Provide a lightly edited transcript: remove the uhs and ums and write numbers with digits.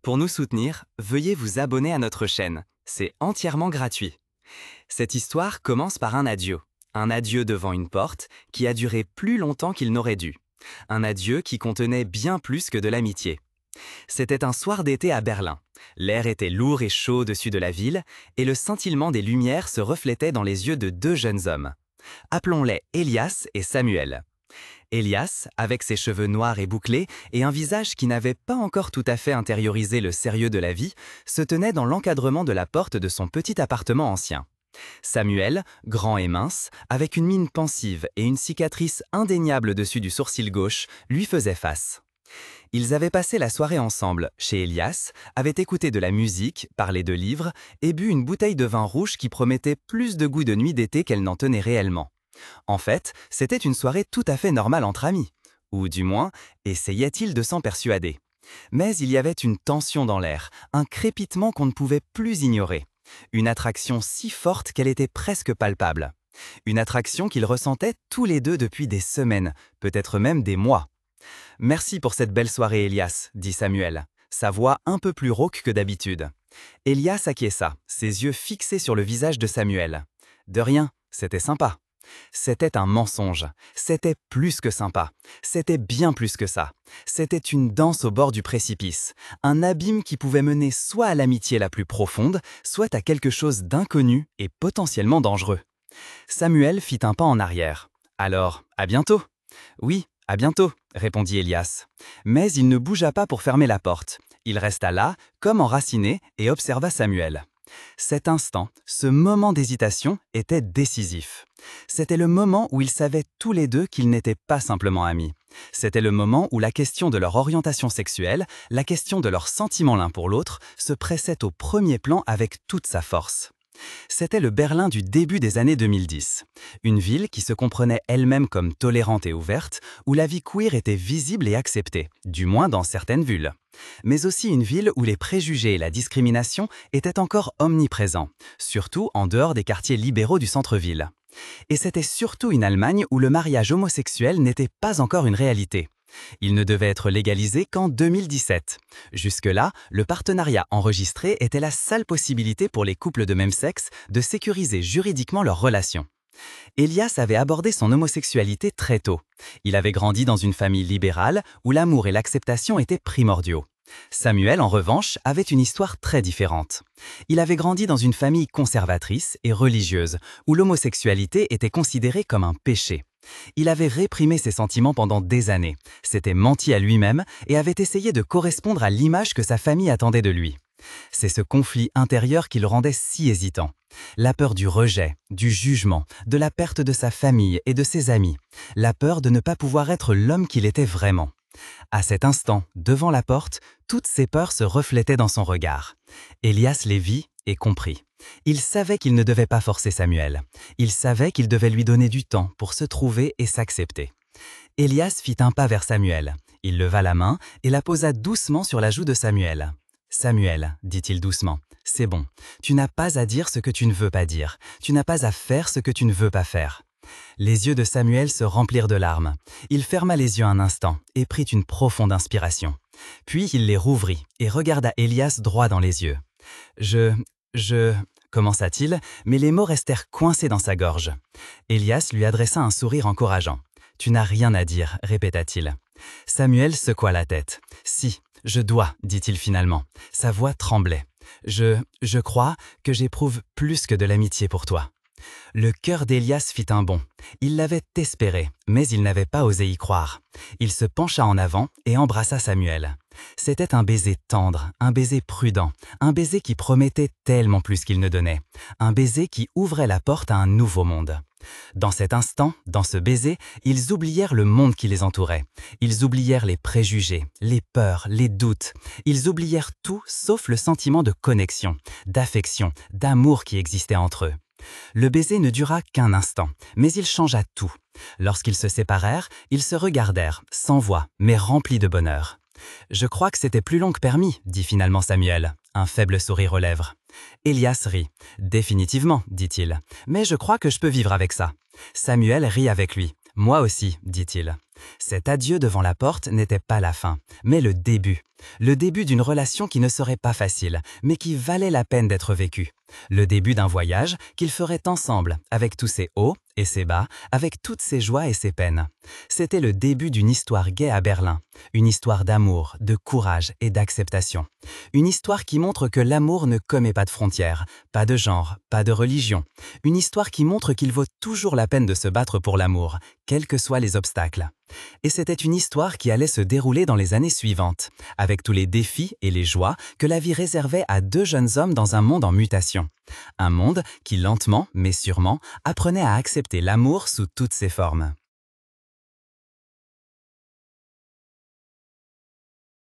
Pour nous soutenir, veuillez vous abonner à notre chaîne. C'est entièrement gratuit. Cette histoire commence par un adieu. Un adieu devant une porte qui a duré plus longtemps qu'il n'aurait dû. Un adieu qui contenait bien plus que de l'amitié. C'était un soir d'été à Berlin. L'air était lourd et chaud au-dessus de la ville et le scintillement des lumières se reflétait dans les yeux de deux jeunes hommes. Appelons-les Elias et Samuel. Elias, avec ses cheveux noirs et bouclés et un visage qui n'avait pas encore tout à fait intériorisé le sérieux de la vie, se tenait dans l'encadrement de la porte de son petit appartement ancien. Samuel, grand et mince, avec une mine pensive et une cicatrice indéniable dessus du sourcil gauche, lui faisait face. Ils avaient passé la soirée ensemble, chez Elias, avaient écouté de la musique, parlé de livres et bu une bouteille de vin rouge qui promettait plus de goût de nuit d'été qu'elle n'en tenait réellement. En fait, c'était une soirée tout à fait normale entre amis. Ou du moins, essayait-il de s'en persuader. Mais il y avait une tension dans l'air, un crépitement qu'on ne pouvait plus ignorer. Une attraction si forte qu'elle était presque palpable. Une attraction qu'ils ressentaient tous les deux depuis des semaines, peut-être même des mois. « Merci pour cette belle soirée, Elias », dit Samuel, sa voix un peu plus rauque que d'habitude. Elias acquiesça, ses yeux fixés sur le visage de Samuel. « De rien, c'était sympa. » C'était un mensonge, c'était plus que sympa, c'était bien plus que ça. C'était une danse au bord du précipice, un abîme qui pouvait mener soit à l'amitié la plus profonde, soit à quelque chose d'inconnu et potentiellement dangereux. Samuel fit un pas en arrière. « Alors, à bientôt !»« Oui, à bientôt !» répondit Elias. Mais il ne bougea pas pour fermer la porte. Il resta là, comme enraciné, et observa Samuel. Cet instant, ce moment d'hésitation était décisif. C'était le moment où ils savaient tous les deux qu'ils n'étaient pas simplement amis. C'était le moment où la question de leur orientation sexuelle, la question de leurs sentiments l'un pour l'autre, se pressait au premier plan avec toute sa force. C'était le Berlin du début des années 2010. Une ville qui se comprenait elle-même comme tolérante et ouverte, où la vie queer était visible et acceptée, du moins dans certaines villes. Mais aussi une ville où les préjugés et la discrimination étaient encore omniprésents, surtout en dehors des quartiers libéraux du centre-ville. Et c'était surtout une Allemagne où le mariage homosexuel n'était pas encore une réalité. Il ne devait être légalisé qu'en 2017. Jusque-là, le partenariat enregistré était la seule possibilité pour les couples de même sexe de sécuriser juridiquement leurs relations. Elias avait abordé son homosexualité très tôt. Il avait grandi dans une famille libérale où l'amour et l'acceptation étaient primordiaux. Samuel, en revanche, avait une histoire très différente. Il avait grandi dans une famille conservatrice et religieuse, où l'homosexualité était considérée comme un péché. Il avait réprimé ses sentiments pendant des années, s'était menti à lui-même et avait essayé de correspondre à l'image que sa famille attendait de lui. C'est ce conflit intérieur qui le rendait si hésitant. La peur du rejet, du jugement, de la perte de sa famille et de ses amis. La peur de ne pas pouvoir être l'homme qu'il était vraiment. À cet instant, devant la porte, toutes ces peurs se reflétaient dans son regard. Elias les vit et comprit. Il savait qu'il ne devait pas forcer Samuel. Il savait qu'il devait lui donner du temps pour se trouver et s'accepter. Elias fit un pas vers Samuel. Il leva la main et la posa doucement sur la joue de Samuel. « Samuel, dit-il doucement, c'est bon. Tu n'as pas à dire ce que tu ne veux pas dire. Tu n'as pas à faire ce que tu ne veux pas faire. » Les yeux de Samuel se remplirent de larmes. Il ferma les yeux un instant et prit une profonde inspiration. Puis il les rouvrit et regarda Elias droit dans les yeux. Je... commença-t-il, mais les mots restèrent coincés dans sa gorge. Elias lui adressa un sourire encourageant. « Tu n'as rien à dire, répéta-t-il. Samuel secoua la tête. « Si, je dois, dit-il finalement. Sa voix tremblait. Je crois que j'éprouve plus que de l'amitié pour toi. » Le cœur d'Elias fit un bond. Il l'avait espéré, mais il n'avait pas osé y croire. Il se pencha en avant et embrassa Samuel. C'était un baiser tendre, un baiser prudent, un baiser qui promettait tellement plus qu'il ne donnait, un baiser qui ouvrait la porte à un nouveau monde. Dans cet instant, dans ce baiser, ils oublièrent le monde qui les entourait. Ils oublièrent les préjugés, les peurs, les doutes. Ils oublièrent tout sauf le sentiment de connexion, d'affection, d'amour qui existait entre eux. Le baiser ne dura qu'un instant, mais il changea tout. Lorsqu'ils se séparèrent, ils se regardèrent, sans voix, mais remplis de bonheur. « Je crois que c'était plus long que permis », dit finalement Samuel, un faible sourire aux lèvres. Elias rit. « Définitivement », dit-il, « mais je crois que je peux vivre avec ça. » Samuel rit avec lui. « Moi aussi », dit-il. Cet adieu devant la porte n'était pas la fin, mais le début. Le début d'une relation qui ne serait pas facile, mais qui valait la peine d'être vécue. Le début d'un voyage qu'ils feraient ensemble, avec tous ses hauts et ses bas, avec toutes ses joies et ses peines. C'était le début d'une histoire gaie à Berlin, une histoire d'amour, de courage et d'acceptation. Une histoire qui montre que l'amour ne commet pas de frontières, pas de genre, pas de religion. Une histoire qui montre qu'il vaut toujours la peine de se battre pour l'amour, quels que soient les obstacles. Et c'était une histoire qui allait se dérouler dans les années suivantes, avec tous les défis et les joies que la vie réservait à deux jeunes hommes dans un monde en mutation. Un monde qui lentement, mais sûrement, apprenait à accepter l'amour sous toutes ses formes.